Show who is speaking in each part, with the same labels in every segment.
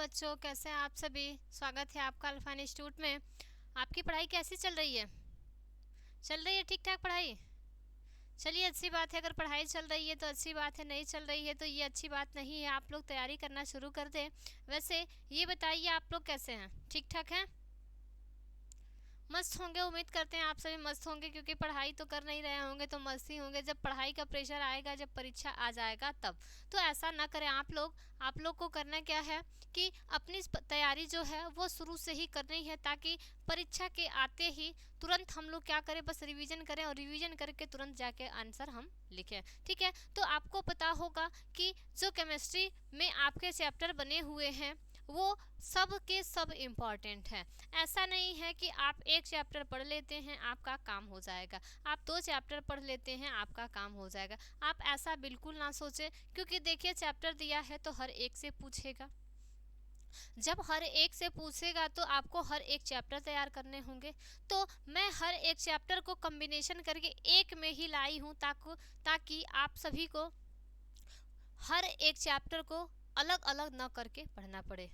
Speaker 1: बच्चों, कैसे हैं आप सभी। स्वागत है आपका अल्फा इंस्टीट्यूट में। आपकी पढ़ाई कैसी चल रही है? चल रही है ठीक ठाक पढ़ाई? चलिए, अच्छी बात है। अगर पढ़ाई चल रही है तो अच्छी बात है, नहीं चल रही है तो ये अच्छी बात नहीं है। आप लोग तैयारी करना शुरू कर दें। वैसे ये बताइए, आप लोग कैसे हैं? ठीक ठाक हैं? मस्त होंगे, उम्मीद करते हैं आप सभी मस्त होंगे, क्योंकि पढ़ाई तो कर नहीं रहे होंगे तो मस्त ही होंगे। जब पढ़ाई का प्रेशर आएगा, जब परीक्षा आ जाएगा तब। तो ऐसा ना करें आप लोग को करना क्या है कि अपनी तैयारी जो है वो शुरू से ही करनी है, ताकि परीक्षा के आते ही तुरंत हम लोग क्या करें, बस रिवीजन करें और रिवीजन करके तुरंत जाके आंसर हम लिखें। ठीक है, तो आपको पता होगा कि जो केमिस्ट्री में आपके चैप्टर बने हुए हैं वो सब के सब इम्पॉर्टेंट है। ऐसा नहीं है कि आप एक चैप्टर पढ़ लेते हैं आपका काम हो जाएगा, आप 2 चैप्टर पढ़ लेते हैं आपका काम हो जाएगा। आप ऐसा बिल्कुल ना सोचें, क्योंकि देखिए चैप्टर दिया है तो हर एक से पूछेगा। जब हर एक से पूछेगा तो आपको हर एक चैप्टर तैयार करने होंगे। तो मैं हर एक चैप्टर को कॉम्बिनेशन करके एक में ही लाई हूँ, ताकि आप सभी को हर एक चैप्टर को अलग अलग न करके पढ़ना पड़े।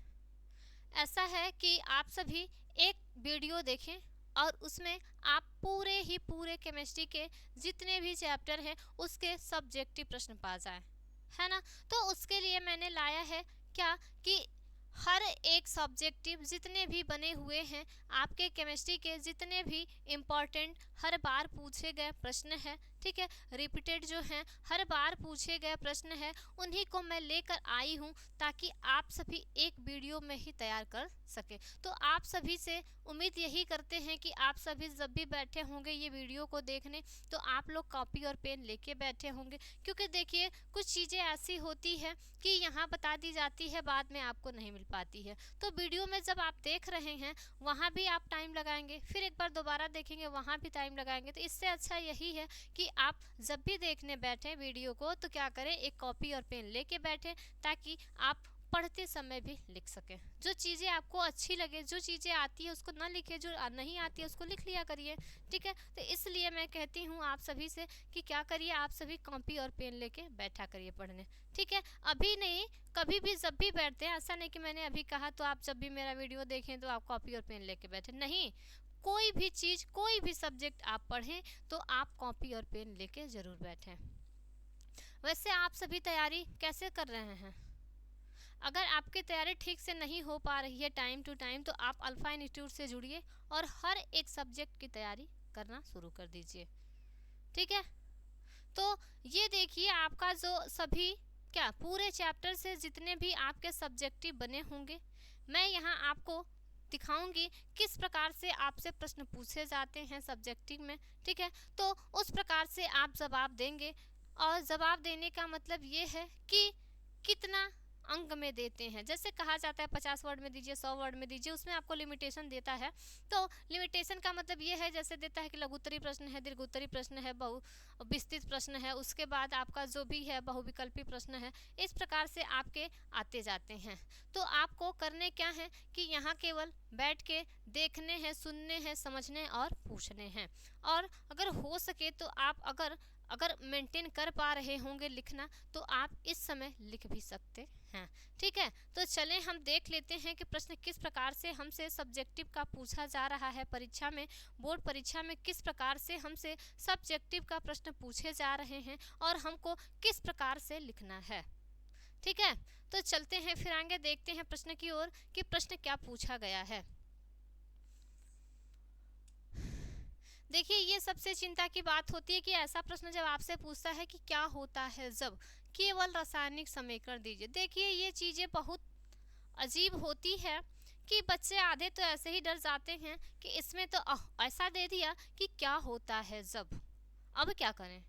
Speaker 1: ऐसा है कि आप सभी एक वीडियो देखें और उसमें आप पूरे केमिस्ट्री के जितने भी चैप्टर हैं उसके सब्जेक्टिव प्रश्न पा जाएं, है ना। तो उसके लिए मैंने लाया है क्या कि हर एक सब्जेक्टिव जितने भी बने हुए हैं आपके केमिस्ट्री के, जितने भी इम्पॉर्टेंट हर बार पूछे गए प्रश्न हैं, ठीक है, रिपीटेड जो हैं हर बार पूछे गए प्रश्न हैं, उन्हीं को मैं लेकर आई हूँ ताकि आप सभी एक वीडियो में ही तैयार कर सके। तो आप सभी से उम्मीद यही करते हैं कि आप सभी जब भी बैठे होंगे ये वीडियो को देखने, तो आप लोग कॉपी और पेन लेके बैठे होंगे। क्योंकि देखिए कुछ चीज़ें ऐसी होती है कि यहाँ बता दी जाती है, बाद में आपको नहीं मिल पाती है। तो वीडियो में जब आप देख रहे हैं वहाँ भी आप टाइम लगाएंगे, फिर एक बार दोबारा देखेंगे वहाँ भी टाइम लगाएंगे। तो इससे अच्छा यही है कि आप जब भी देखने बैठे वीडियो को तो क्या करें, एक कॉपी और पेन लेके बैठे, ताकि आप पढ़ते समय भी लिख सकें। जो चीज़ें आपको अच्छी लगे, जो चीज़ें आती है उसको ना लिखे, जो नहीं आती है उसको लिख लिया करिए। ठीक है, तो इसलिए मैं कहती हूँ आप सभी से कि क्या करिए, आप सभी कॉपी और पेन लेके बैठा करिए पढ़ने। ठीक है, अभी नहीं, कभी भी जब भी बैठते हैं, ऐसा नहीं कि मैंने अभी कहा तो आप जब भी मेरा वीडियो देखें तो आप कॉपी और पेन लेके बैठे, नहीं। कोई भी चीज़, कोई भी सब्जेक्ट आप पढ़ें तो आप कॉपी और पेन लेके ज़रूर बैठें। वैसे आप सभी तैयारी कैसे कर रहे हैं? अगर आपकी तैयारी ठीक से नहीं हो पा रही है टाइम टू टाइम, तो आप अल्फा इंस्टीट्यूट से जुड़िए और हर एक सब्जेक्ट की तैयारी करना शुरू कर दीजिए। ठीक है, तो ये देखिए आपका जो सभी क्या पूरे चैप्टर से जितने भी आपके सब्जेक्टिव बने होंगे, मैं यहाँ आपको दिखाऊंगी किस प्रकार से आपसे प्रश्न पूछे जाते हैं सब्जेक्टिव में। ठीक है, तो उस प्रकार से आप जवाब देंगे, और जवाब देने का मतलब ये है कि कितना अंक में देते हैं। जैसे कहा जाता है 50 वर्ड में दीजिए, 100 वर्ड में दीजिए, उसमें आपको लिमिटेशन देता है। तो लिमिटेशन का मतलब ये है, जैसे देता है कि लघुत्तरी प्रश्न है, दीर्घोत्तरी प्रश्न है, बहु विस्तृत प्रश्न है, उसके बाद आपका जो भी है बहुविकल्पी प्रश्न है, इस प्रकार से आपके आते जाते हैं। तो आपको करने क्या है कि यहाँ केवल बैठ के देखने हैं, सुनने हैं, समझने और पूछने हैं। और अगर हो सके तो आप अगर मेंटेन कर पा रहे होंगे लिखना, तो आप इस समय लिख भी सकते हैं। ठीक है, तो चलें हम देख लेते हैं कि प्रश्न किस प्रकार से हमसे सब्जेक्टिव का पूछा जा रहा है परीक्षा में। बोर्ड परीक्षा में किस प्रकार से हमसे सब्जेक्टिव का प्रश्न पूछे जा रहे हैं और हमको किस प्रकार से लिखना है। ठीक है, तो चलते हैं फिर आगे देखते हैं प्रश्न की ओर कि प्रश्न क्या पूछा गया है। देखिए, ये सबसे चिंता की बात होती है कि ऐसा प्रश्न जब आपसे पूछता है कि क्या होता है जब केवल रासायनिक समीकरण दीजिए। देखिए, ये चीज़ें बहुत अजीब होती है कि बच्चे आधे तो ऐसे ही डर जाते हैं कि इसमें तो ऐसा दे दिया कि क्या होता है जब, अब क्या करें।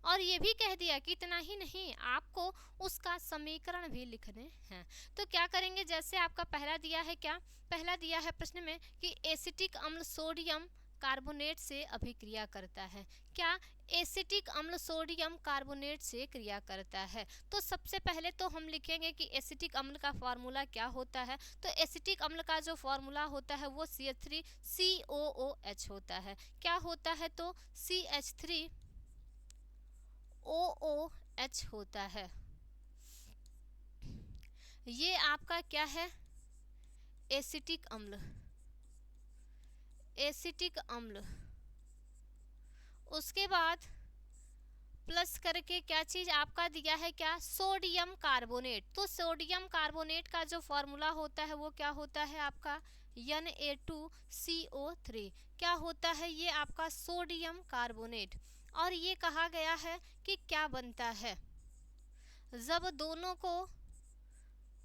Speaker 1: और ये भी कह दिया कि इतना ही नहीं, आपको उसका समीकरण भी लिखने हैं। तो क्या करेंगे, जैसे आपका पहला दिया है, क्या पहला दिया है प्रश्न में कि एसिटिक अम्ल सोडियम कार्बोनेट से अभिक्रिया करता है। क्या एसिटिक अम्ल सोडियम कार्बोनेट से क्रिया करता है। तो सबसे पहले तो हम लिखेंगे कि एसिटिक अम्ल का फार्मूला क्या होता है। तो एसिटिक अम्ल का जो फार्मूला होता है वो CH3COOH होता है। क्या होता है, तो CH3OOH होता है। ये आपका क्या है, एसिटिक अम्ल, एसिटिक अम्ल। उसके बाद प्लस करके क्या चीज आपका दिया है, क्या, सोडियम कार्बोनेट। तो सोडियम कार्बोनेट का जो फॉर्मूला होता है वो क्या होता है आपका, Na2CO3। क्या होता है ये आपका सोडियम कार्बोनेट। और ये कहा गया है कि क्या बनता है जब दोनों को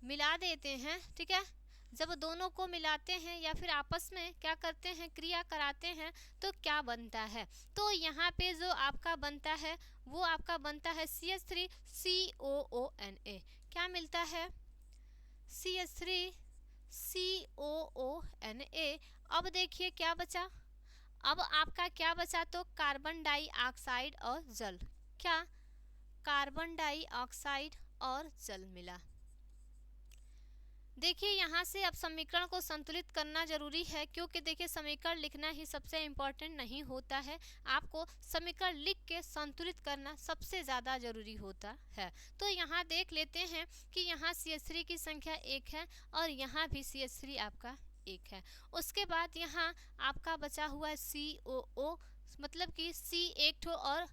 Speaker 1: मिला देते हैं, ठीक है, जब दोनों को मिलाते हैं या फिर आपस में क्या करते हैं, क्रिया कराते हैं, तो क्या बनता है। तो यहाँ पे जो आपका बनता है वो आपका बनता है CH3COONA। क्या मिलता है, CH3COONA। अब देखिए क्या बचा, अब आपका क्या बचा, तो कार्बन डाइऑक्साइड और जल। क्या, कार्बन डाइऑक्साइड और जल मिला। देखिए यहाँ से अब समीकरण को संतुलित करना जरूरी है, क्योंकि देखिए समीकरण लिखना ही सबसे इम्पोर्टेंट नहीं होता है, आपको समीकरण लिख के संतुलित करना सबसे ज़्यादा जरूरी होता है। तो यहाँ देख लेते हैं कि यहाँ CH3 की संख्या 1 है और यहाँ भी CH3 आपका 1 है। उसके बाद यहाँ आपका बचा हुआ है COO, मतलब कि C एक ठो और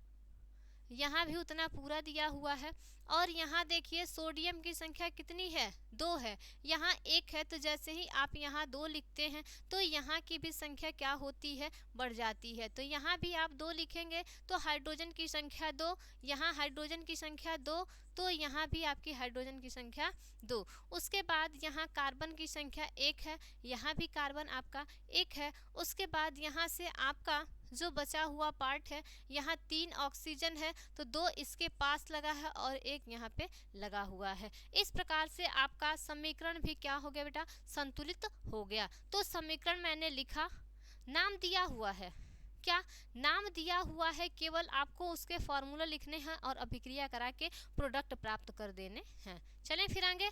Speaker 1: यहाँ भी उतना पूरा दिया हुआ है। और यहाँ देखिए सोडियम की संख्या कितनी है, 2 है, यहाँ 1 है, तो जैसे ही आप यहाँ 2 लिखते हैं तो यहाँ की भी संख्या क्या होती है, बढ़ जाती है। तो यहाँ भी आप 2 लिखेंगे तो हाइड्रोजन की संख्या 2, यहाँ हाइड्रोजन की संख्या 2, तो यहाँ भी आपकी हाइड्रोजन की संख्या 2। उसके बाद यहाँ कार्बन की संख्या 1 है, यहाँ भी कार्बन आपका 1 है। उसके बाद यहाँ से आपका जो बचा हुआ पार्ट है, यहाँ 3 ऑक्सीजन है, तो 2 इसके पास लगा है और 1 यहाँ पे लगा हुआ है। इस प्रकार से आपका समीकरण भी क्या हो गया बेटा, संतुलित हो गया। तो समीकरण मैंने लिखा, नाम दिया हुआ है, क्या नाम दिया हुआ है, केवल आपको उसके फॉर्मूला लिखने हैं और अभिक्रिया करा के प्रोडक्ट प्राप्त कर देने हैं। चलें फिर आगे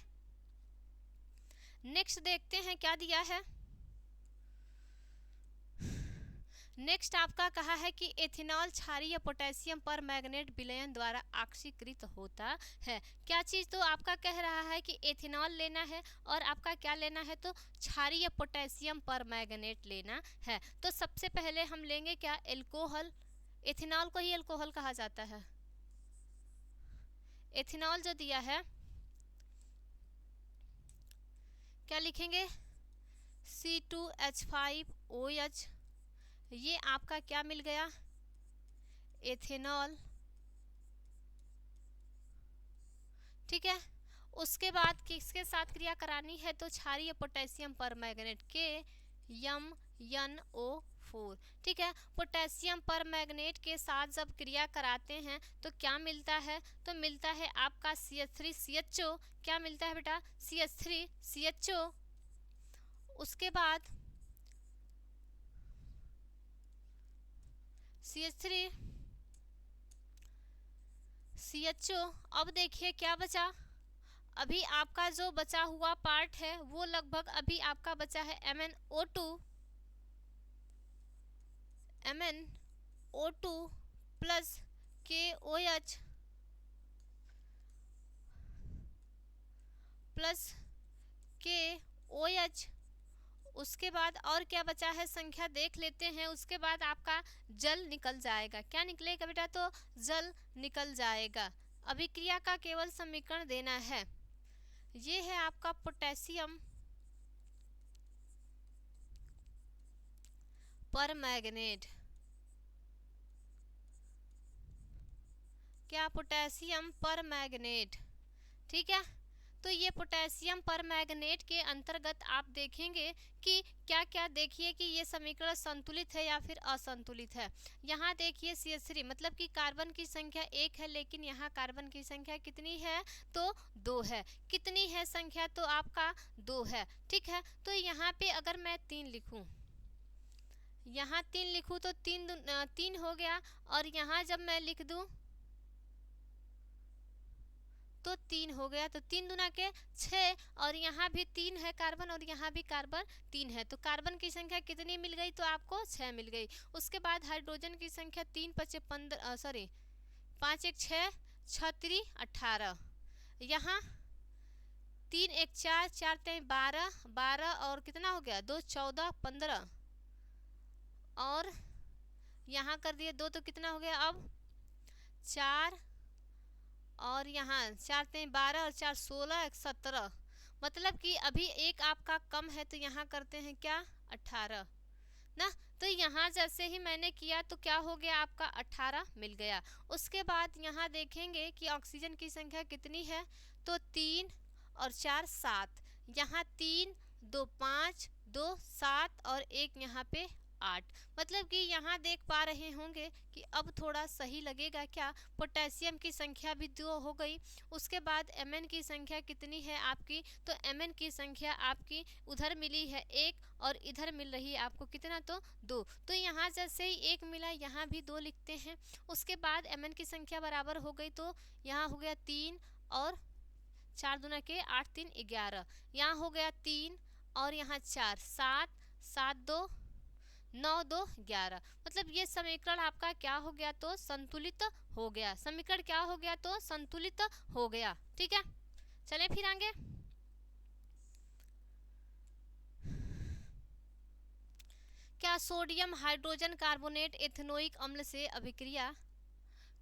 Speaker 1: नेक्स्ट देखते हैं क्या दिया है। नेक्स्ट आपका कहा है कि एथेनॉल क्षारीय पोटेशियम पर मैग्नेट विलयन द्वारा ऑक्सीकृत होता है। क्या चीज़, तो आपका कह रहा है कि एथेनॉल लेना है और आपका क्या लेना है, तो क्षारीय पोटेशियम पर मैग्नेट लेना है। तो सबसे पहले हम लेंगे क्या, एल्कोहल। एथेनॉल को ही एल्कोहल कहा जाता है। एथेनॉल जो दिया है क्या लिखेंगे, C2H5OH, ये आपका क्या मिल गया, एथेनॉल, ठीक है। उसके बाद किसके साथ क्रिया करानी है, तो क्षारीय पोटेशियम पर मैग्नेट KMnO4, ठीक है। पोटेशियम पर मैग्नेट के साथ जब क्रिया कराते हैं तो क्या मिलता है, तो मिलता है आपका CH3CHO। क्या मिलता है बेटा, CH3CHO। उसके बाद CH3CHO। अब देखिए क्या बचा, अभी आपका जो बचा हुआ पार्ट है वो लगभग अभी आपका बचा है MnO2 plus KOH plus KOH। उसके बाद और क्या बचा है, संख्या देख लेते हैं। उसके बाद आपका जल निकल जाएगा। क्या निकलेगा बेटा, तो जल निकल जाएगा। अभिक्रिया का केवल समीकरण देना है। ये है आपका पोटेशियम पर मैग्नेट, क्या, पोटेशियम पर मैग्नेट, ठीक है। तो ये पोटेशियम पर मैग्नेट के अंतर्गत आप देखेंगे कि क्या क्या, देखिए कि ये समीकरण संतुलित है या फिर असंतुलित है। यहाँ देखिए CH3 मतलब कि कार्बन की संख्या 1 है, लेकिन यहाँ कार्बन की संख्या कितनी है, तो 2 है। कितनी है संख्या, तो आपका 2 है, ठीक है। तो यहाँ पे अगर मैं 3 लिखूँ, यहाँ 3 लिखूँ तो 3 हो गया, और यहाँ जब मैं लिख दूँ तो 3 हो गया, तो 3 दूना के 6, और यहाँ भी 3 है कार्बन और यहाँ भी कार्बन 3 है, तो कार्बन की संख्या कितनी मिल गई, तो आपको 6 मिल गई। उसके बाद हाइड्रोजन की संख्या 3 × 15 सॉरी 5 × 1 = 6 × 3 = 18। यहाँ 3 1 4, 4 3 12, 12 और कितना हो गया 2 14 15 और यहाँ कर दिए 2 तो कितना हो गया अब 4 और यहाँ 4 3 12 और 4 16 17। मतलब कि अभी एक आपका कम है तो यहाँ करते हैं क्या 18 ना। तो यहाँ जैसे ही मैंने किया तो क्या हो गया आपका 18 मिल गया। उसके बाद यहाँ देखेंगे कि ऑक्सीजन की संख्या कितनी है तो 3 और 4 7, यहाँ 3 2 5 2 7 और एक यहाँ पे 8। मतलब कि यहाँ देख पा रहे होंगे कि अब थोड़ा सही लगेगा क्या। पोटेशियम की संख्या भी 2 हो गई। उसके बाद Mn की संख्या कितनी है आपकी तो Mn की संख्या आपकी उधर मिली है 1 और इधर मिल रही है आपको कितना तो 2। तो यहाँ जैसे ही 1 मिला यहाँ भी 2 लिखते हैं। उसके बाद Mn की संख्या बराबर हो गई तो यहाँ हो गया 3 और 4 दूना के 8 3 11, यहाँ हो गया 3 और यहाँ 4 7 7 2 9 2 11। मतलब ये समीकरण आपका क्या हो गया तो संतुलित हो गया। समीकरण क्या हो गया तो संतुलित हो गया। ठीक है, चलें फिर आगे। क्या सोडियम हाइड्रोजन कार्बोनेट एथेनोइक अम्ल से अभिक्रिया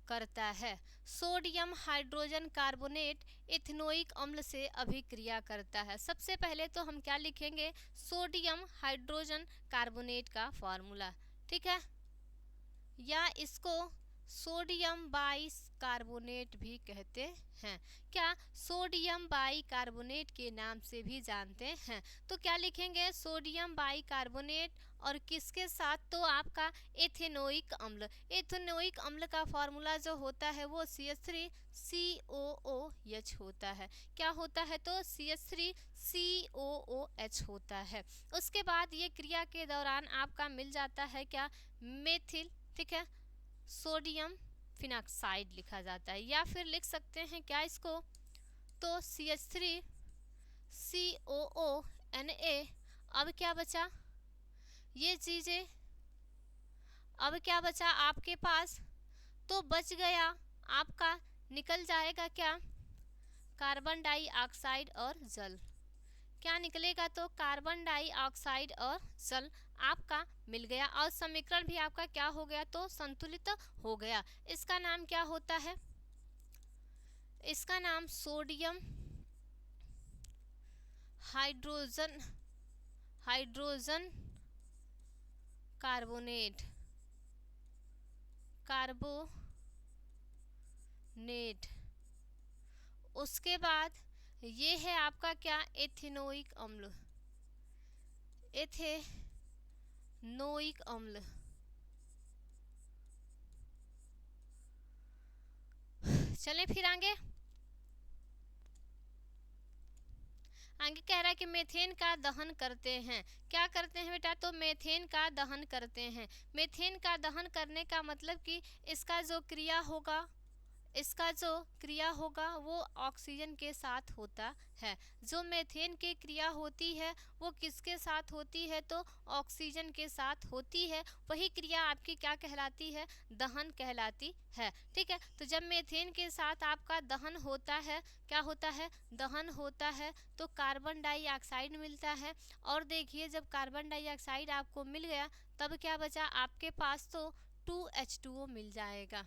Speaker 1: करता है? सोडियम हाइड्रोजन कार्बोनेट इथेनोइक अम्ल से अभिक्रिया करता है। सबसे पहले तो हम क्या लिखेंगे सोडियम हाइड्रोजन कार्बोनेट का फॉर्मूला। ठीक है, या इसको सोडियम बाई कार्बोनेट भी कहते हैं। क्या सोडियम बाई कार्बोनेट के नाम से भी जानते हैं। तो क्या लिखेंगे सोडियम बाई कार्बोनेट और किसके साथ तो आपका एथेनोइक अम्ल। एथेनोइक अम्ल का फॉर्मूला जो होता है वो CH3COOH होता है। क्या होता है तो CH3COOH होता है। उसके बाद ये क्रिया के दौरान आपका मिल जाता है क्या मेथिल, ठीक है, सोडियम फिनॉक्साइड लिखा जाता है। या फिर लिख सकते हैं क्या इसको तो CH3COONA। अब क्या बचा ये चीज़ें, अब क्या बचा आपके पास तो बच गया आपका निकल जाएगा क्या कार्बन डाइऑक्साइड और जल। क्या निकलेगा तो कार्बन डाइऑक्साइड और जल आपका मिल गया और समीकरण भी आपका क्या हो गया तो संतुलित हो गया। इसका नाम क्या होता है, इसका नाम सोडियम हाइड्रोजन कार्बोनेट उसके बाद ये है आपका क्या एथेनोइक अम्ल। एथेनोइक अम्ल चलें फिर आगे कह रहा है कि मेथेन का दहन करते हैं। क्या करते हैं बेटा तो मेथेन का दहन करते हैं। मेथेन का दहन करने का मतलब कि इसका जो क्रिया होगा वो ऑक्सीजन के साथ होता है। जो मेथेन की क्रिया होती है वो किसके साथ होती है तो ऑक्सीजन के साथ होती है। वही क्रिया आपकी क्या कहलाती है दहन कहलाती है। ठीक है, तो जब मेथेन के साथ आपका दहन होता है क्या होता है दहन होता है तो कार्बन डाइऑक्साइड मिलता है। और देखिए जब कार्बन डाइऑक्साइड आपको मिल गया तब क्या बचा आपके पास तो 2H2O मिल जाएगा।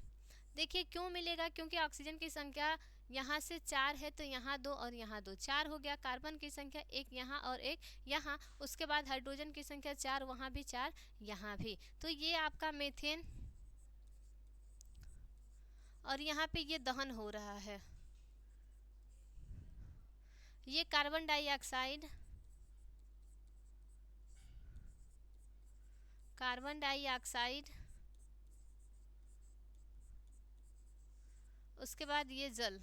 Speaker 1: देखिए क्यों मिलेगा क्योंकि ऑक्सीजन की संख्या यहाँ से 4 है तो यहाँ 2 और यहाँ 2 4 हो गया। कार्बन की संख्या 1 यहाँ और 1 यहाँ। उसके बाद हाइड्रोजन की संख्या 4 वहाँ भी 4 यहाँ भी। तो ये आपका मेथेन और यहाँ पे ये दहन हो रहा है। ये कार्बन डाइऑक्साइड उसके बाद ये जल।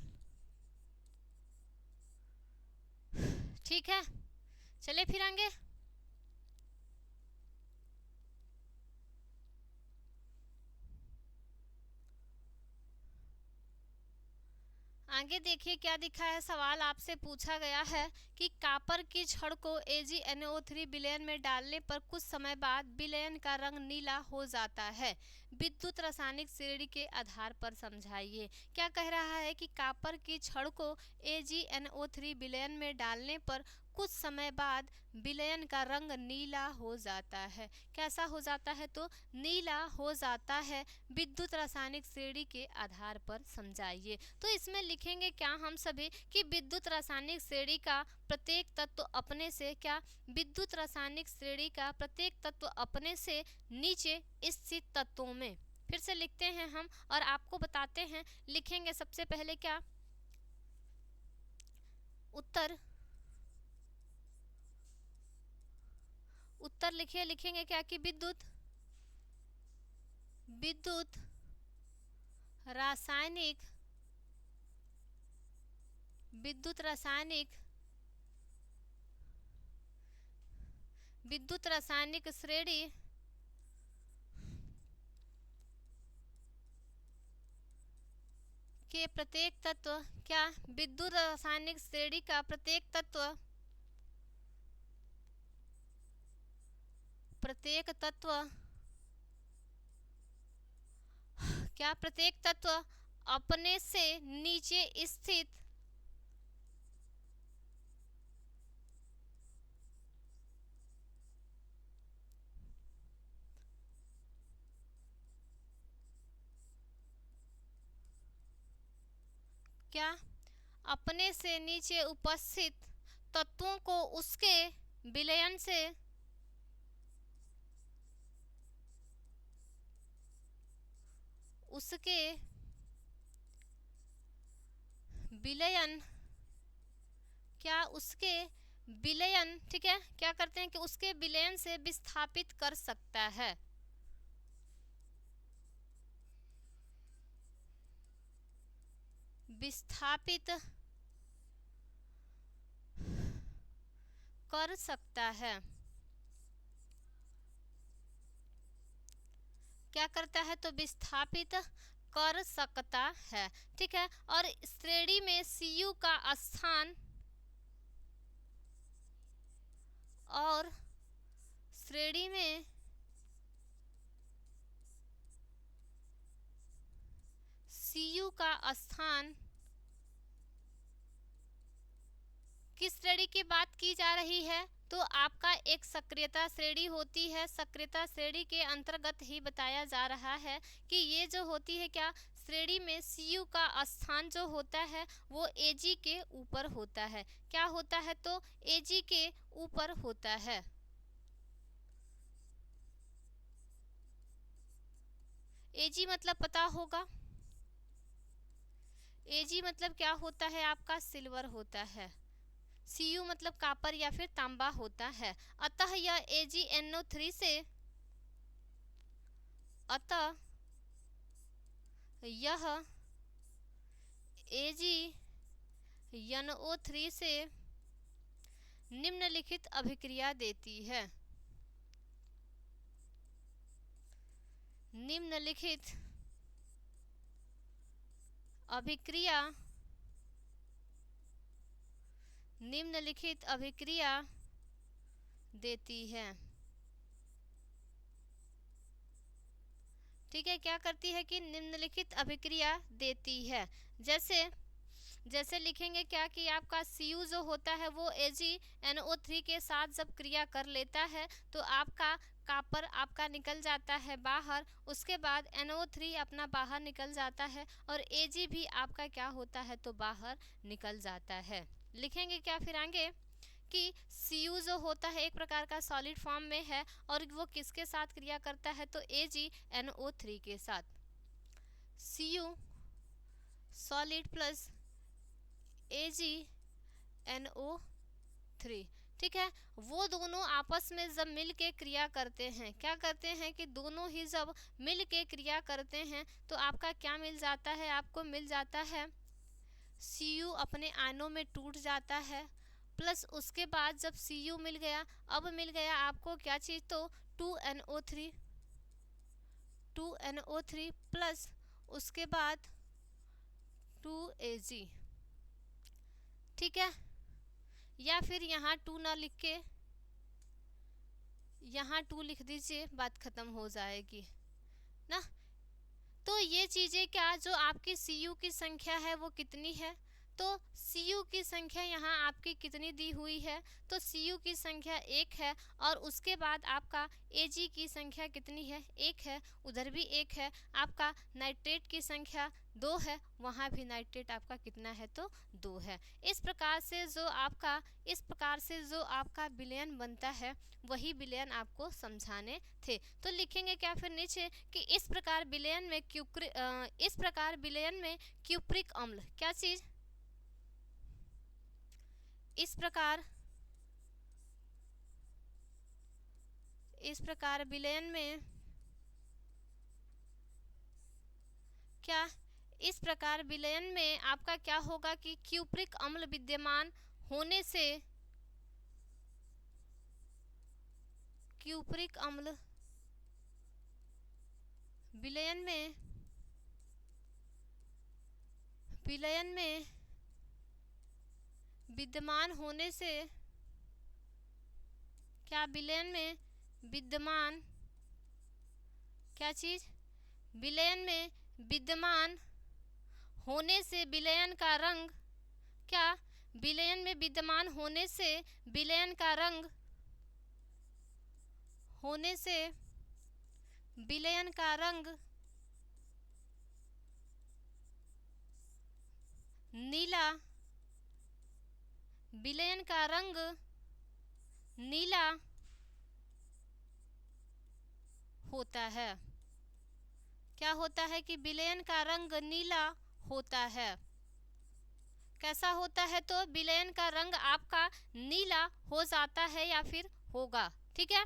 Speaker 1: ठीक है, चले फिर आगे देखिए क्या दिखा है। सवाल आपसे पूछा गया है कि कॉपर की छड़ को AgNO3 विलयन में डालने पर कुछ समय बाद विलयन का रंग नीला हो जाता है। विद्युत रासायनिक श्रेणी के आधार पर समझाइए। क्या कह रहा है कि कॉपर की छड़ को AgNO3 विलयन में डालने पर कुछ समय बाद विलयन का रंग नीला हो जाता है। कैसा हो जाता है? तो नीला हो जाता है। विद्युत रासायनिक श्रेणी के आधार पर समझाइए। तो इसमें लिखेंगे क्या हम सभी कि विद्युत रासायनिक श्रेणी का प्रत्येक तत्व अपने से क्या विद्युत रासायनिक श्रेणी का प्रत्येक तत्व अपने से नीचे स्थित तत्वों में। फिर से लिखते हैं हम और आपको बताते हैं। लिखेंगे सबसे पहले क्या उत्तर लिखेंगे क्या कि विद्युत रासायनिक श्रेणी के प्रत्येक तत्व क्या विद्युत रासायनिक श्रेणी का प्रत्येक तत्व क्या प्रत्येक तत्व अपने से नीचे स्थित क्या अपने से नीचे उपस्थित तत्वों को उसके विलयन से ठीक है क्या करते हैं कि उसके विलयन से विस्थापित कर सकता है। क्या करता है? तो विस्थापित कर सकता है। ठीक है। और श्रेणी में Cu का स्थान किस श्रेणी की बात की जा रही है? तो आपका एक सक्रियता श्रेणी होती है। सक्रियता श्रेणी के अंतर्गत ही बताया जा रहा है कि ये जो होती है क्या श्रेणी में Cu का स्थान जो होता है वो Ag के ऊपर होता है। क्या होता है? तो Ag के ऊपर होता है। Ag मतलब पता होगा। Ag मतलब क्या होता है? आपका सिल्वर होता है। Cu मतलब कॉपर या फिर तांबा होता है। अतः यह AgNO3 से निम्नलिखित अभिक्रिया देती है। निम्नलिखित अभिक्रिया देती है। ठीक है। क्या करती है कि निम्नलिखित अभिक्रिया देती है। जैसे लिखेंगे क्या कि आपका Cu जो होता है वो AgNO3 के साथ जब क्रिया कर लेता है तो आपका कॉपर आपका निकल जाता है बाहर। उसके बाद NO3 अपना बाहर निकल जाता है और Ag भी आपका क्या होता है? तो बाहर निकल जाता है। लिखेंगे क्या फिर आगे कि Cu जो होता है एक प्रकार का सॉलिड फॉर्म में है और वो किसके साथ क्रिया करता है? तो AgNO3 के साथ। Cu solid plus AgNO3। ठीक है। वो दोनों आपस में जब मिल के क्रिया करते हैं, क्या करते हैं कि दोनों ही जब मिल के क्रिया करते हैं तो आपका क्या मिल जाता है? आपको मिल जाता है Cu अपने आयनों में टूट जाता है। प्लस उसके बाद जब Cu मिल गया, अब मिल गया आपको क्या चीज़? तो 2NO3 प्लस उसके बाद 2Ag। ठीक है। या फिर यहाँ 2 ना लिख के यहाँ 2 लिख दीजिए, बात खत्म हो जाएगी ना। तो ये चीज़ें क्या, जो आपकी Cu की संख्या है वो कितनी है, तो Cu की संख्या यहाँ आपकी कितनी दी हुई है, तो Cu की संख्या 1 है, और उसके बाद आपका Ag की संख्या कितनी है, 1 है, उधर भी 1 है। आपका नाइट्रेट की संख्या 2 है, वहाँ भी नाइट्रेट आपका कितना है, तो 2 है। इस प्रकार से जो आपका विलयन बनता है वही विलयन आपको समझाने थे। तो लिखेंगे क्या फिर नीचे कि इस प्रकार विलयन में क्यूप्रिक अम्ल, क्या चीज, इस प्रकार विलयन में क्या, इस प्रकार विलयन में आपका क्या होगा कि क्यूप्रिक अम्ल विद्यमान होने से, क्यूप्रिक अम्ल विलयन में विद्यमान होने से, क्या विलयन में विद्यमान, क्या चीज, विलयन में विद्यमान होने से विलयन का रंग, क्या, विलयन में विद्यमान होने से विलयन का रंग, होने से विलयन का रंग नीला, विलयन का रंग नीला होता है। क्या होता है कि विलयन का रंग नीला होता है। कैसा होता है, तो विलयन का रंग आपका नीला हो जाता है या फिर होगा। ठीक है,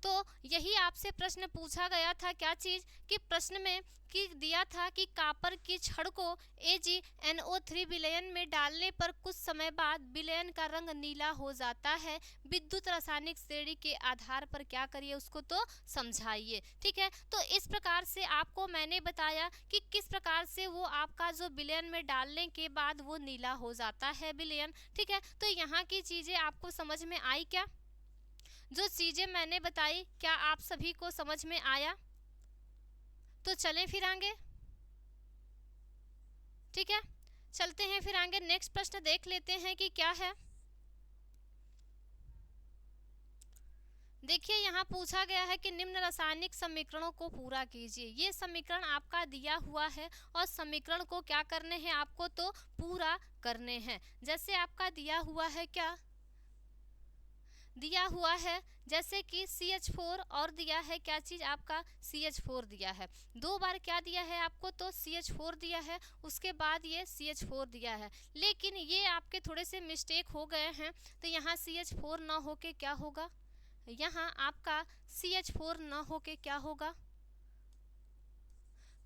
Speaker 1: तो यही आपसे प्रश्न पूछा गया था, क्या चीज, कि प्रश्न में कि दिया था कि कॉपर की छड़ को AgNO3 विलयन में डालने पर कुछ समय बाद विलयन का रंग नीला हो जाता है। विद्युत रासायनिक श्रेणी के आधार पर क्या करिए, उसको तो समझाइए। ठीक है, तो इस प्रकार से आपको मैंने बताया कि किस प्रकार से वो आपका जो विलयन में डालने के बाद वो नीला हो जाता है विलयन। ठीक है, तो यहाँ की चीजें आपको समझ में आई क्या, जो चीजें मैंने बताई, क्या आप सभी को समझ में आया। तो चलें फिर आगे। ठीक है, चलते हैं फिर आगे, नेक्स्ट प्रश्न देख लेते हैं कि क्या है। देखिए यहाँ पूछा गया है कि निम्न रासायनिक समीकरणों को पूरा कीजिए। ये समीकरण आपका दिया हुआ है और समीकरण को क्या करने हैं आपको, तो पूरा करने हैं। जैसे आपका दिया हुआ है, क्या दिया हुआ है, जैसे कि CH4 और दिया है, क्या चीज आपका CH4 दिया है, 2 बार क्या दिया है आपको, तो CH4 दिया है, उसके बाद ये CH4 दिया है। लेकिन ये आपके थोड़े से मिस्टेक हो गए हैं, तो यहाँ CH4 ना होके क्या होगा, यहाँ आपका CH4 ना होके क्या होगा,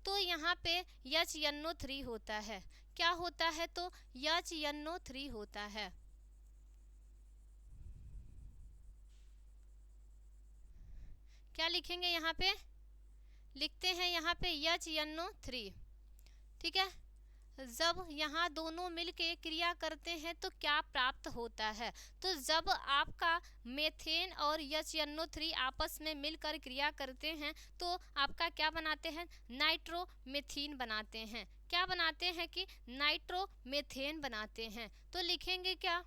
Speaker 1: तो यहाँ पे HNO3 होता है। क्या होता है, तो HNO3 होता है। क्या लिखेंगे यहाँ पे, लिखते हैं यहाँ पे HNO3। ठीक है, जब यहाँ दोनों मिलके क्रिया करते हैं तो क्या प्राप्त होता है, तो जब आपका मेथेन और HNO3 आपस में मिलकर क्रिया करते हैं तो आपका क्या बनाते हैं, नाइट्रोमेथेन बनाते हैं। क्या बनाते हैं कि नाइट्रोमेथेन बनाते हैं। तो लिखेंगे क्या,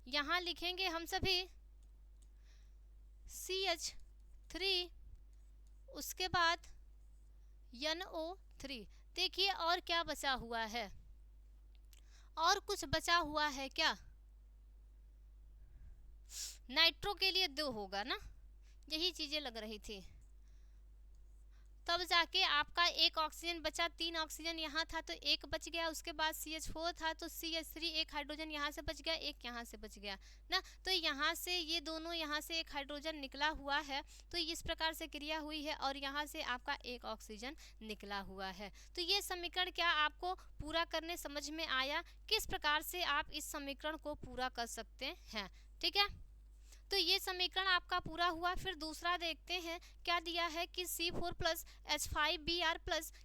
Speaker 1: यहाँ लिखेंगे हम सभी CH3, उसके बाद NO3। देखिए और क्या बचा हुआ है, और कुछ बचा हुआ है क्या, नाइट्रो के लिए 2 होगा ना, यही चीजें लग रही थी। तब जाके आपका एक ऑक्सीजन बचा, 3 ऑक्सीजन यहाँ था तो 1 बच गया, उसके बाद CH4 था तो CH3, 1 हाइड्रोजन यहाँ से बच गया, 1 यहाँ से बच गया ना। तो यहाँ से ये दोनों, यहाँ से 1 हाइड्रोजन निकला हुआ है, तो इस प्रकार से क्रिया हुई है, और यहाँ से आपका 1 ऑक्सीजन निकला हुआ है। तो ये समीकरण क्या आपको पूरा करने समझ में आया, किस प्रकार से आप इस समीकरण को पूरा कर सकते हैं। ठीक है, तो ये समीकरण आपका पूरा हुआ। फिर दूसरा देखते हैं, क्या दिया है कि C4+H5Br+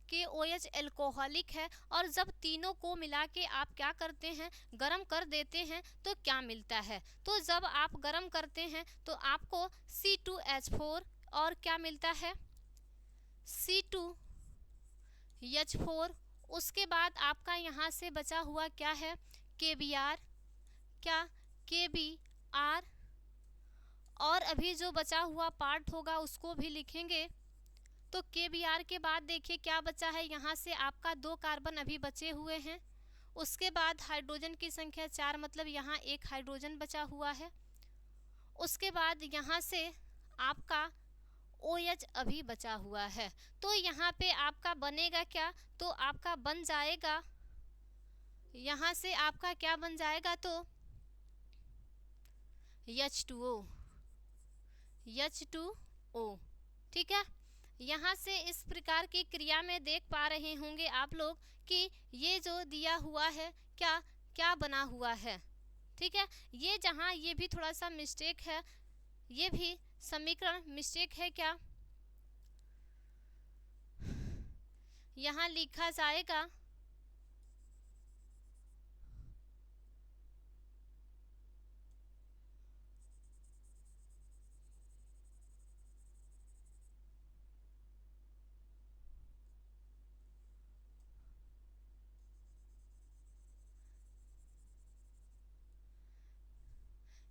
Speaker 1: KOH एल्कोहलिक है, और जब तीनों को मिला के आप क्या करते हैं, गर्म कर देते हैं तो क्या मिलता है, तो जब आप गर्म करते हैं तो आपको C2H4 और क्या मिलता है, C2 H4। उसके बाद आपका यहाँ से बचा हुआ क्या है, KBr, क्या KBr, और अभी जो बचा हुआ पार्ट होगा उसको भी लिखेंगे। तो KBr के बाद देखिए क्या बचा है, यहाँ से आपका 2 कार्बन अभी बचे हुए हैं। उसके बाद हाइड्रोजन की संख्या 4, मतलब यहाँ एक हाइड्रोजन बचा हुआ है। उसके बाद यहाँ से आपका OH अभी बचा हुआ है। तो यहाँ पे आपका बनेगा क्या, तो आपका बन जाएगा, यहाँ से आपका क्या बन जाएगा, तो H2O। ठीक है, यहाँ से इस प्रकार की क्रिया में देख पा रहे होंगे आप लोग कि ये जो दिया हुआ है क्या क्या बना हुआ है। ठीक है, ये जहाँ ये भी थोड़ा सा मिस्टेक है, ये भी समीकरण मिस्टेक है, क्या यहाँ लिखा जाएगा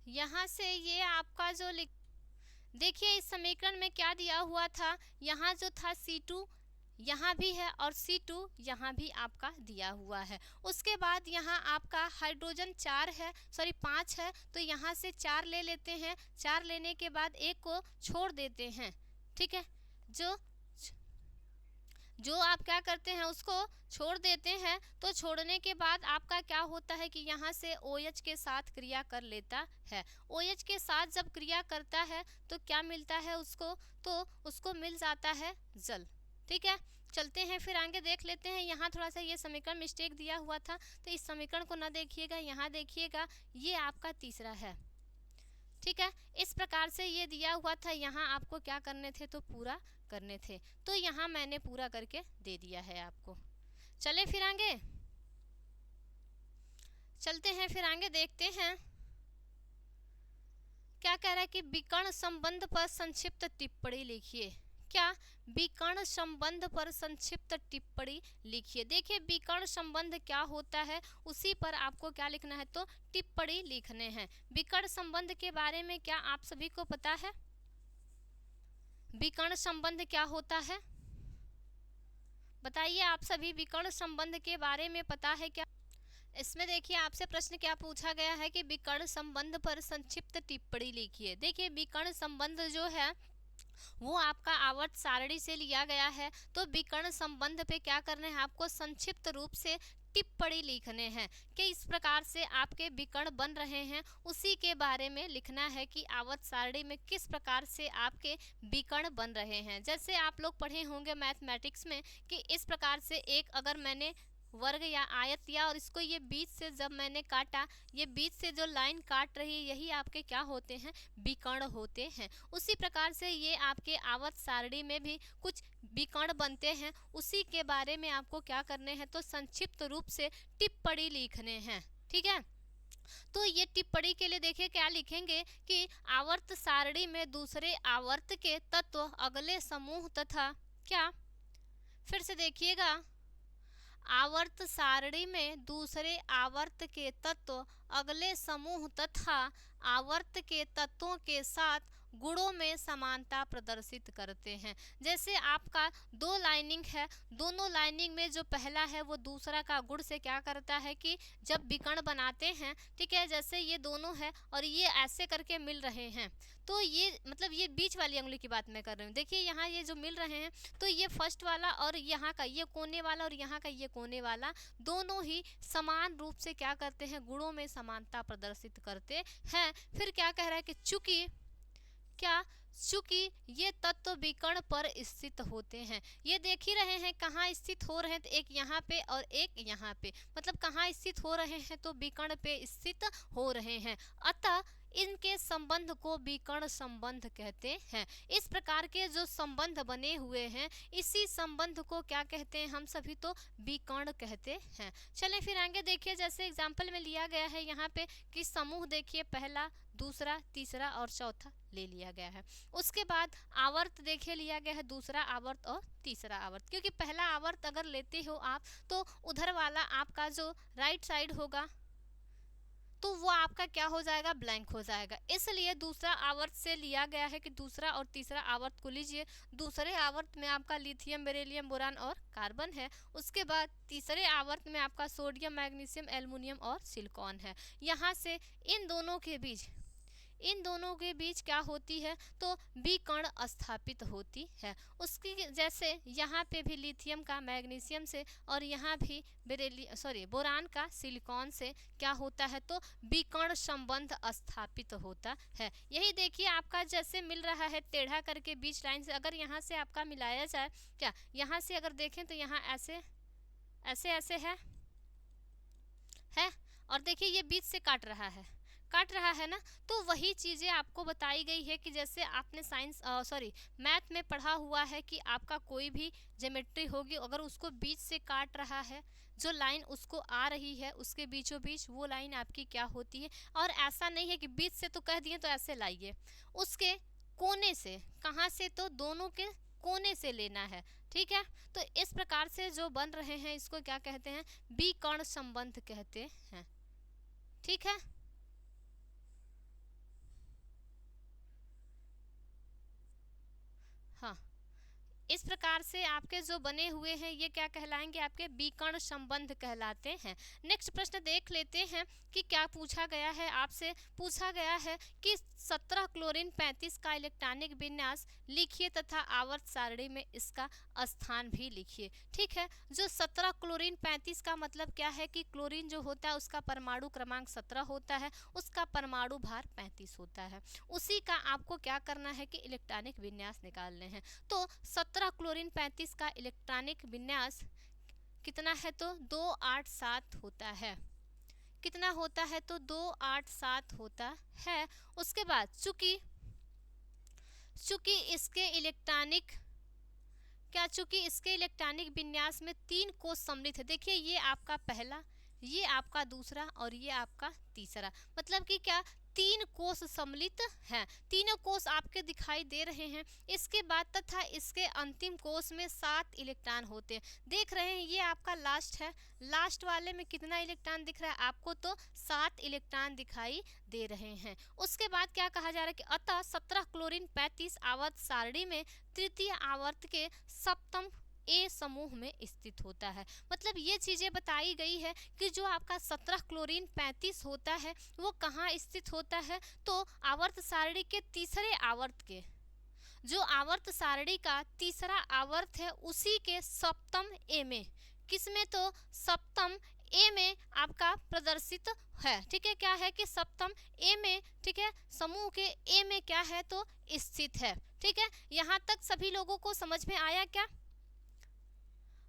Speaker 1: यहाँ से ये आपका जो देखिए इस समीकरण में क्या दिया हुआ था, यहाँ जो था C2 यहाँ भी है और C2 यहाँ भी आपका दिया हुआ है। उसके बाद यहाँ आपका हाइड्रोजन 4 है, सॉरी 5 है, तो यहाँ से 4 ले लेते हैं। 4 लेने के बाद एक को छोड़ देते हैं। ठीक है, जो आप क्या करते हैं उसको छोड़ देते हैं। तो छोड़ने के बाद आपका क्या होता है कि यहाँ से OH के साथ क्रिया कर लेता है। OH के साथ जब क्रिया करता है तो क्या मिलता है उसको, तो उसको मिल जाता है जल। ठीक है, चलते हैं फिर आगे देख लेते हैं। यहाँ थोड़ा सा ये समीकरण मिस्टेक दिया हुआ था, तो इस समीकरण को ना देखिएगा, यहाँ देखिएगा, ये आपका तीसरा है। ठीक है, इस प्रकार से ये दिया हुआ था, यहाँ आपको क्या करने थे, तो पूरा करने थे। तो यहाँ मैंने पूरा करके दे दिया है आपको। चले फिर आगे चलते हैं, फिर आगे देखते हैं क्या कह रहा है कि विकर्ण संबंध पर संक्षिप्त टिप्पणी लिखिए। क्या, विकर्ण संबंध पर संक्षिप्त टिप्पणी लिखिए। देखिए विकर्ण संबंध क्या होता है, उसी पर आपको क्या लिखना है, तो टिप्पणी लिखने हैं। विकर्ण संबंध के बारे में क्या आप सभी को पता है, विकर्ण संबंध क्या होता है, बताइए आप सभी, विकर्ण संबंध के बारे में पता है क्या। इसमें देखिए आपसे प्रश्न क्या पूछा गया है कि विकर्ण संबंध पर संक्षिप्त टिप्पणी लिखिए। देखिए विकर्ण संबंध जो है वो आपका आवर्त सारणी से लिया गया है। तो विकर्ण संबंध पे क्या करना है, आपको संक्षिप्त रूप से टिप्पणी लिखने हैं कि इस प्रकार से आपके विकर्ण बन रहे हैं, उसी के बारे में लिखना है कि आवर्त सारणी में किस प्रकार से आपके विकर्ण बन रहे हैं। जैसे आप लोग पढ़े होंगे मैथमेटिक्स में कि इस प्रकार से एक अगर मैंने वर्ग या आयत लिया और इसको ये बीच से जब मैंने काटा, ये बीच से जो लाइन काट रही है यही आपके क्या होते हैं, विकर्ण होते हैं। उसी प्रकार से ये आपके आवर्त सारणी में भी कुछ विकर्ण बनते हैं, उसी के बारे में आपको क्या करने हैं, तो संक्षिप्त रूप से टिप्पणी लिखने हैं। ठीक है, तो ये टिप्पणी के लिए देखिए क्या लिखेंगे कि आवर्त सारणी में दूसरे आवर्त के तत्व अगले समूह तथा क्या, फिर से देखिएगा, आवर्त सारणी में दूसरे आवर्त के तत्व अगले समूह तथा आवर्त के तत्वों के साथ गुणों में समानता प्रदर्शित करते हैं। जैसे आपका 2 लाइनिंग है, दोनों लाइनिंग में जो पहला है वो दूसरा का गुण से क्या करता है कि जब विकर्ण बनाते हैं, ठीक है, जैसे ये दोनों है और ये ऐसे करके मिल रहे हैं, तो ये मतलब ये बीच वाली उंगली की बात मैं कर रही हूँ। देखिए यहाँ ये जो मिल रहे हैं, तो ये फर्स्ट वाला और यहाँ का ये कोने वाला और यहाँ का ये कोने वाला दोनों ही समान रूप से क्या करते हैं, गुणों में समानता प्रदर्शित करते हैं। फिर क्या कह रहा है कि चूंकि ये तत्व विकर्ण पर स्थित होते हैं। ये देख ही रहे हैं कहाँ स्थित हो रहे हैं, तो एक यहाँ पे और एक यहाँ पे, मतलब कहाँ स्थित हो रहे हैं, तो विकर्ण पे स्थित हो रहे हैं। अतः इनके संबंध को विकर्ण संबंध कहते हैं। इस प्रकार के जो संबंध बने हुए हैं, इसी संबंध को क्या कहते हैं हम सभी, तो विकर्ण कहते हैं। चलें फिर आगे देखिए, जैसे एग्जाम्पल में लिया गया है यहाँ पे कि समूह देखिए, पहला, दूसरा, तीसरा और चौथा ले लिया गया है। उसके बाद आवर्त देखिए लिया गया है, दूसरा आवर्त और तीसरा आवर्त। क्योंकि पहला आवर्त अगर लेते हो आप तो उधर वाला आपका जो राइट साइड होगा तो वो आपका क्या हो जाएगा, ब्लैंक हो जाएगा। इसलिए दूसरा आवर्त से लिया गया है कि दूसरा और तीसरा आवर्त को लीजिए। दूसरे आवर्त में आपका लिथियम, बेरिलियम, बोरान और कार्बन है। उसके बाद तीसरे आवर्त में आपका सोडियम, मैग्नीशियम, एल्युमिनियम और सिलिकॉन है। यहाँ से इन दोनों के बीच क्या होती है, तो विकर्ण स्थापित होती है। उसकी जैसे यहाँ पे भी लिथियम का मैग्नीशियम से और यहाँ भी बोरान का सिलिकॉन से क्या होता है, तो विकर्ण संबंध स्थापित होता है। यही देखिए आपका जैसे मिल रहा है टेढ़ा करके बीच लाइन से, अगर यहाँ से आपका मिलाया जाए, क्या यहाँ से अगर देखें तो यहाँ ऐसे ऐसे ऐसे है और देखिए ये बीच से काट रहा है ना। तो वही चीज़ें आपको बताई गई है कि जैसे आपने मैथ में पढ़ा हुआ है कि आपका कोई भी ज्योमेट्री होगी, अगर उसको बीच से काट रहा है, जो लाइन उसको आ रही है उसके बीचों बीच, वो लाइन आपकी क्या होती है। और ऐसा नहीं है कि बीच से तो कह दिए तो ऐसे लाइए, उसके कोने से, कहाँ से, तो दोनों के कोने से लेना है। ठीक है, तो इस प्रकार से जो बन रहे हैं इसको क्या कहते हैं, विकर्ण संबंध कहते हैं। ठीक है, हाँ, इस प्रकार से आपके जो बने हुए हैं ये क्या कहलाएंगे, आपके विकर्ण संबंध कहलाते हैं। नेक्स्ट प्रश्न देख लेते हैं कि क्या पूछा गया है। आपसे पूछा गया है कि 17 क्लोरीन 35 का इलेक्ट्रॉनिक विन्यास लिखिए तथा आवर्त सारणी में इसका स्थान भी लिखिए। ठीक है, जो 17 क्लोरीन 35 का मतलब क्या है कि क्लोरीन जो होता है उसका परमाणु क्रमांक 17 होता है, उसका परमाणु भार 35 होता है। उसी का आपको क्या करना है कि इलेक्ट्रॉनिक विन्यास निकालने हैं। तो 17 क्लोरीन 35 का इलेक्ट्रॉनिक विन्यास कितना है, तो 287 होता है। कितना होता है, तो 287 होता है। उसके बाद चूंकि इसके इलेक्ट्रॉनिक विन्यास में 3 कोष सम्मिलित है। देखिए ये आपका पहला, ये आपका दूसरा और ये आपका तीसरा, मतलब कि क्या 3 कोष सम्मिलित हैं। तीनों कोष आपके दिखाई दे रहे हैं। इसके बाद तथा इसके अंतिम कोष में 7 इलेक्ट्रॉन होते हैं। देख रहे हैं ये आपका लास्ट है, लास्ट वाले में कितना इलेक्ट्रॉन दिख रहा है आपको, तो 7 इलेक्ट्रॉन दिखाई दे रहे हैं। उसके बाद क्या कहा जा रहा है कि अतः 17 क्लोरीन 35 आवर्त सारणी में तृतीय आवर्त के सप्तम ए समूह में स्थित होता है। मतलब ये चीजें बताई गई है कि जो आपका 17 क्लोरीन 35 होता है वो कहाँ स्थित होता है, तो आवर्त सारणी के तीसरे आवर्त के, जो आवर्त सारणी का तीसरा आवर्त है उसी के सप्तम ए में, किसमें, तो सप्तम ए में आपका प्रदर्शित है। ठीक है, क्या है कि सप्तम ए में, ठीक है, समूह के ए में क्या है, तो स्थित है। ठीक है, यहाँ तक सभी लोगों को समझ में आया क्या?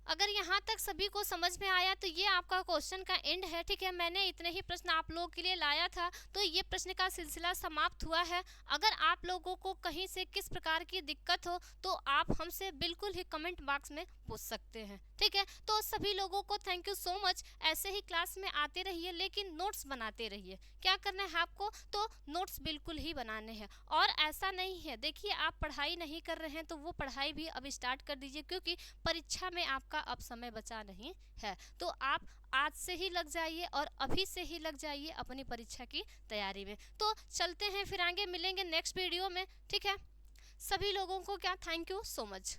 Speaker 1: अगर यहाँ तक सभी को समझ में आया तो ये आपका क्वेश्चन का एंड है। ठीक है, मैंने इतने ही प्रश्न आप लोगों के लिए लाया था, तो ये प्रश्न का सिलसिला समाप्त हुआ है। अगर आप लोगों को कहीं से किस प्रकार की दिक्कत हो तो आप हमसे बिल्कुल ही कमेंट बॉक्स में पूछ सकते हैं। ठीक है, तो सभी लोगों को थैंक यू सो मच। ऐसे ही क्लास में आते रहिए, लेकिन नोट्स बनाते रहिए। क्या करना है आपको, तो नोट्स बिल्कुल ही बनाने हैं। और ऐसा नहीं है, देखिए आप पढ़ाई नहीं कर रहे हैं तो वो पढ़ाई भी अब स्टार्ट कर दीजिए, क्योंकि परीक्षा में आपका अब समय बचा नहीं है। तो आप आज से ही लग जाइए और अभी से ही लग जाइए अपनी परीक्षा की तैयारी में। तो चलते हैं, फिर आगे मिलेंगे नेक्स्ट वीडियो में। ठीक है, सभी लोगों को क्या थैंक यू सो मच।